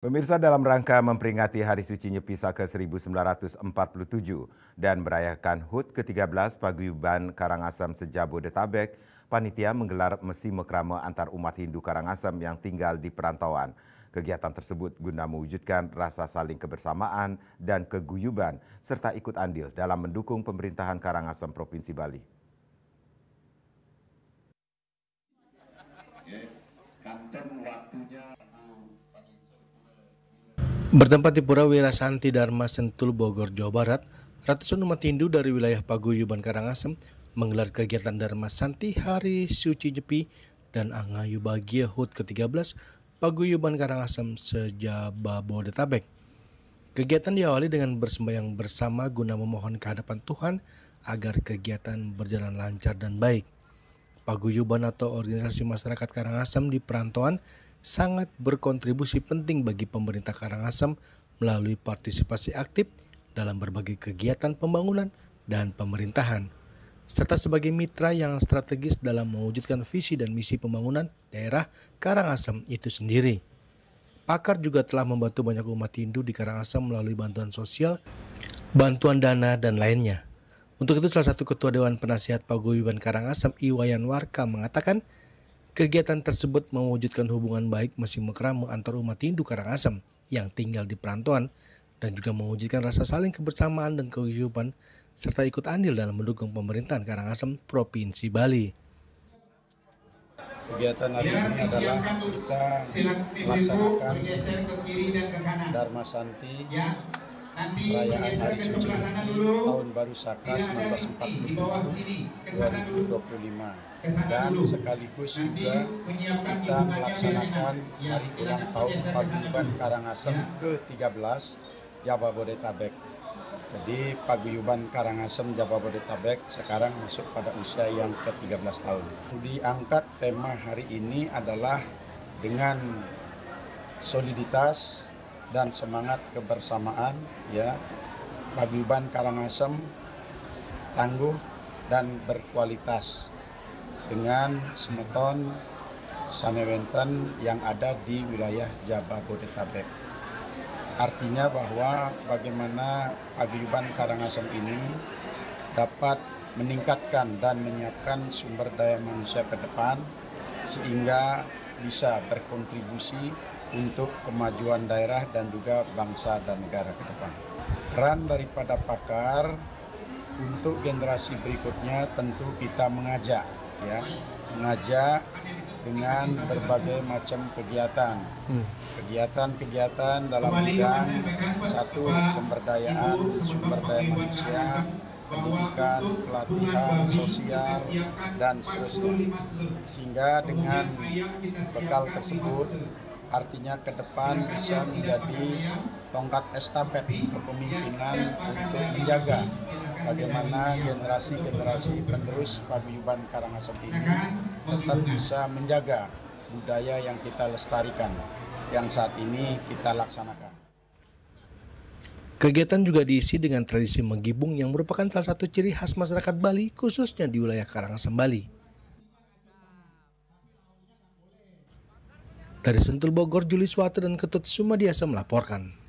Pemirsa, dalam rangka memperingati Hari Suci Nyepi Saka 1947 dan merayakan HUT ke-13 Paguyuban Karangasem Sejabodetabek, panitia menggelar mesi mekrama antar umat Hindu Karangasem yang tinggal di perantauan. Kegiatan tersebut guna mewujudkan rasa saling kebersamaan dan keguyuban serta ikut andil dalam mendukung pemerintahan Karangasem Provinsi Bali. Bertempat di Pura Wirasanti Dharma Sentul, Bogor, Jawa Barat, ratusan umat Hindu dari wilayah Paguyuban Karangasem menggelar kegiatan Dharma Santi Hari Suci Nyepi dan Angayu Bahagia HUT ke-13 Paguyuban Karangasem Sejabodetabek. Kegiatan diawali dengan bersembahyang bersama guna memohon kehadapan Tuhan agar kegiatan berjalan lancar dan baik. Paguyuban atau organisasi masyarakat Karangasem di perantauan sangat berkontribusi penting bagi pemerintah Karangasem melalui partisipasi aktif dalam berbagai kegiatan pembangunan dan pemerintahan, serta sebagai mitra yang strategis dalam mewujudkan visi dan misi pembangunan daerah Karangasem itu sendiri. Pakar juga telah membantu banyak umat Hindu di Karangasem melalui bantuan sosial, bantuan dana, dan lainnya. Untuk itu salah satu Ketua Dewan Penasihat Paguyuban Karangasem Iwayan Warka mengatakan, kegiatan tersebut mewujudkan hubungan baik mesi mekrama antar umat Hindu Karangasem yang tinggal di perantauan dan juga mewujudkan rasa saling kebersamaan dan keguyuban serta ikut andil dalam mendukung pemerintahan Karangasem Provinsi Bali. Kegiatan hari ini adalah kita melaksanakan Dharma Santi perayaan Hari Suci Tahun Baru Saka 1947-2025 dan sekaligus juga kita melaksanakan hari ulang tahun Paguyuban Karangasem ke-13 Jabodetabek. Jadi Paguyuban Karangasem Jabodetabek sekarang masuk pada usia yang ke-13 tahun. Diangkat tema hari ini adalah dengan soliditas dan semangat kebersamaan, ya, Paguyuban Karangasem tangguh dan berkualitas dengan semeton sanewenten yang ada di wilayah Jabodetabek. Artinya bahwa bagaimana Paguyuban Karangasem ini dapat meningkatkan dan menyiapkan sumber daya manusia ke depan sehingga bisa berkontribusi untuk kemajuan daerah dan juga bangsa dan negara ke depan. Peran daripada pakar untuk generasi berikutnya tentu kita mengajak, ya, mengajak dengan berbagai macam kegiatan. Kegiatan dalam bidang satu pemberdayaan sumber daya manusia, pendidikan, pelatihan sosial, dan seterusnya. Sehingga dengan bekal tersebut artinya ke depan bisa menjadi tongkat estafet kepemimpinan untuk menjaga bagaimana generasi-generasi penerus Paguyuban Karangasem ini tetap bisa menjaga budaya yang kita lestarikan, yang saat ini kita laksanakan. Kegiatan juga diisi dengan tradisi menggibung yang merupakan salah satu ciri khas masyarakat Bali, khususnya di wilayah Karangasem, Bali. Dari Sentul, Bogor, Juli Swata dan Ketut Sumadiasa melaporkan.